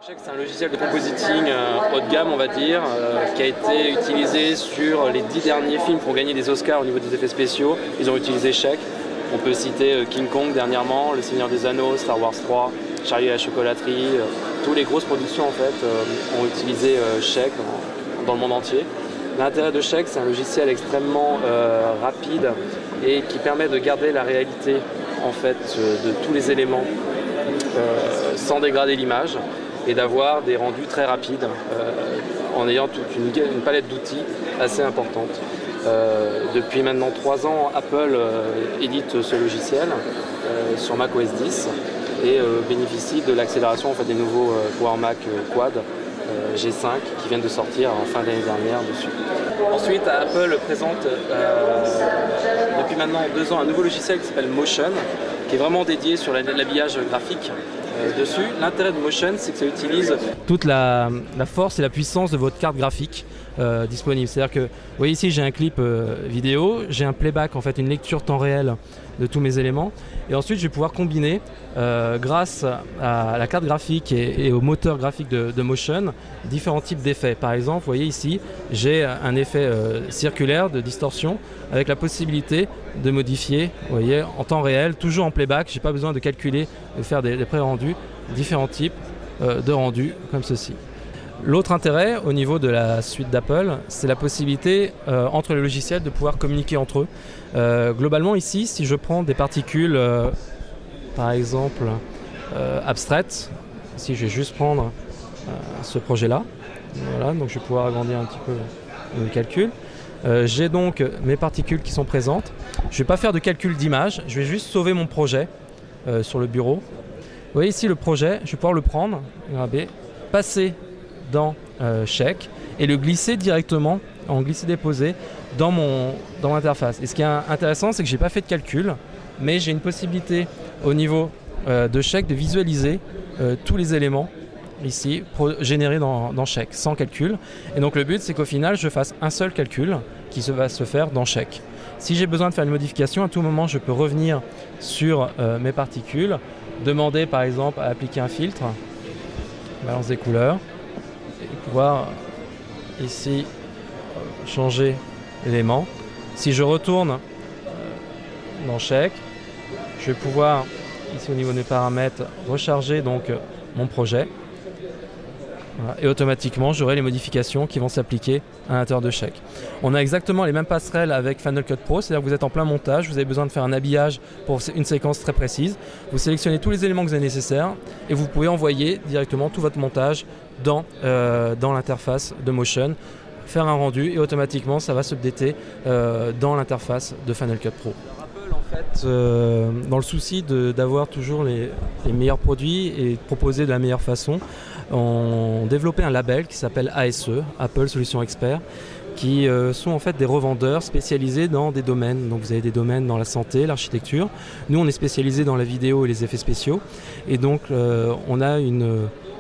Check, c'est un logiciel de compositing haut de gamme, on va dire, qui a été utilisé sur les 10 derniers films qui ont gagné des Oscars au niveau des effets spéciaux. Ils ont utilisé Check. On peut citer King Kong dernièrement, Le Seigneur des Anneaux, Star Wars 3, Charlie et la chocolaterie. Toutes les grosses productions en fait ont utilisé Check dans le monde entier. L'intérêt de Check, c'est un logiciel extrêmement rapide et qui permet de garder la réalité en fait de tous les éléments sans dégrader l'image et d'avoir des rendus très rapides en ayant toute une palette d'outils assez importante. Depuis maintenant 3 ans, Apple édite ce logiciel sur macOS 10 et bénéficie de l'accélération en fait, des nouveaux Power Mac Quad G5 qui viennent de sortir en fin d'année dernière dessus. Ensuite, Apple présente depuis maintenant 2 ans un nouveau logiciel qui s'appelle Motion, qui est vraiment dédié sur l'habillage graphique dessus. L'intérêt de Motion, c'est que ça utilise toute la force et la puissance de votre carte graphique disponible. C'est-à-dire que, vous voyez ici, j'ai un clip vidéo, j'ai un playback, en fait, une lecture temps réel de tous mes éléments. Et ensuite, je vais pouvoir combiner, grâce à la carte graphique et au moteur graphique de Motion, différents types d'effets. Par exemple, vous voyez ici, j'ai un effet circulaire de distorsion avec la possibilité de modifier, vous voyez, en temps réel, toujours en playback. Je n'ai pas besoin de calculer, de faire des pré-rendus, différents types de rendus comme ceci. L'autre intérêt au niveau de la suite d'Apple, c'est la possibilité entre les logiciels de pouvoir communiquer entre eux. Globalement ici, si je prends des particules par exemple abstraites, ici je vais juste prendre ce projet-là, voilà, donc je vais pouvoir agrandir un petit peu le calcul. J'ai donc mes particules qui sont présentes. Je ne vais pas faire de calcul d'image, je vais juste sauver mon projet sur le bureau. Vous voyez ici le projet, je vais pouvoir le prendre, passer dans Check et le glisser directement en glisser-déposer dans l'interface. Et ce qui est intéressant, c'est que je n'ai pas fait de calcul, mais j'ai une possibilité au niveau de Check de visualiser tous les éléments ici générés dans Check sans calcul. Et donc le but, c'est qu'au final, je fasse un seul calcul qui va se faire dans Check. Si j'ai besoin de faire une modification, à tout moment, je peux revenir sur mes particules, demander par exemple à appliquer un filtre, balance des couleurs, et pouvoir ici changer l'élément. Si je retourne dans Check, je vais pouvoir ici au niveau des paramètres recharger donc mon projet. Voilà, et automatiquement j'aurai les modifications qui vont s'appliquer à l'intérieur de Check. On a exactement les mêmes passerelles avec Final Cut Pro, c'est-à-dire que vous êtes en plein montage, vous avez besoin de faire un habillage pour une séquence très précise. Vous sélectionnez tous les éléments que vous avez nécessaires et vous pouvez envoyer directement tout votre montage dans l'interface de Motion, faire un rendu et automatiquement ça va s'updater dans l'interface de Final Cut Pro. Apple en fait, dans le souci d'avoir toujours les meilleurs produits et de proposer de la meilleure façon, ont développé un label qui s'appelle ASE, Apple Solutions Expert, qui sont en fait des revendeurs spécialisés dans des domaines. Donc vous avez des domaines dans la santé, l'architecture. Nous, on est spécialisés dans la vidéo et les effets spéciaux. Et donc, on a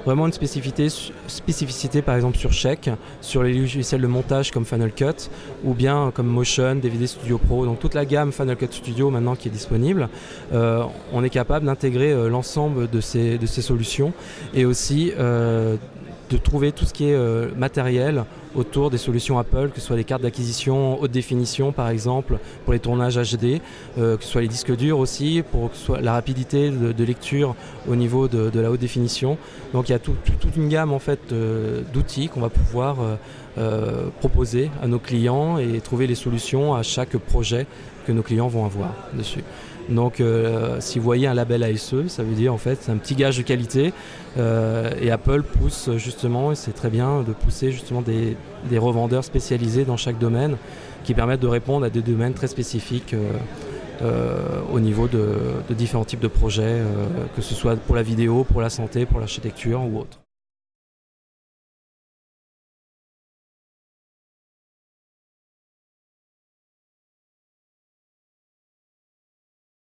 vraiment une spécificité par exemple sur Check, sur les logiciels de montage comme Final Cut ou bien comme Motion, DVD Studio Pro. Donc toute la gamme Final Cut Studio maintenant qui est disponible, on est capable d'intégrer l'ensemble de ces solutions et aussi de trouver tout ce qui est matériel autour des solutions Apple, que ce soit les cartes d'acquisition haute définition par exemple pour les tournages HD, que ce soit les disques durs aussi pour que ce soit la rapidité de lecture au niveau de la haute définition. Donc il y a toute une gamme en fait d'outils qu'on va pouvoir proposer à nos clients et trouver les solutions à chaque projet que nos clients vont avoir dessus. Donc si vous voyez un label ASE, ça veut dire en fait c'est un petit gage de qualité et Apple pousse justement, et c'est très bien de pousser justement des revendeurs spécialisés dans chaque domaine qui permettent de répondre à des domaines très spécifiques au niveau de différents types de projets, que ce soit pour la vidéo, pour la santé, pour l'architecture ou autre.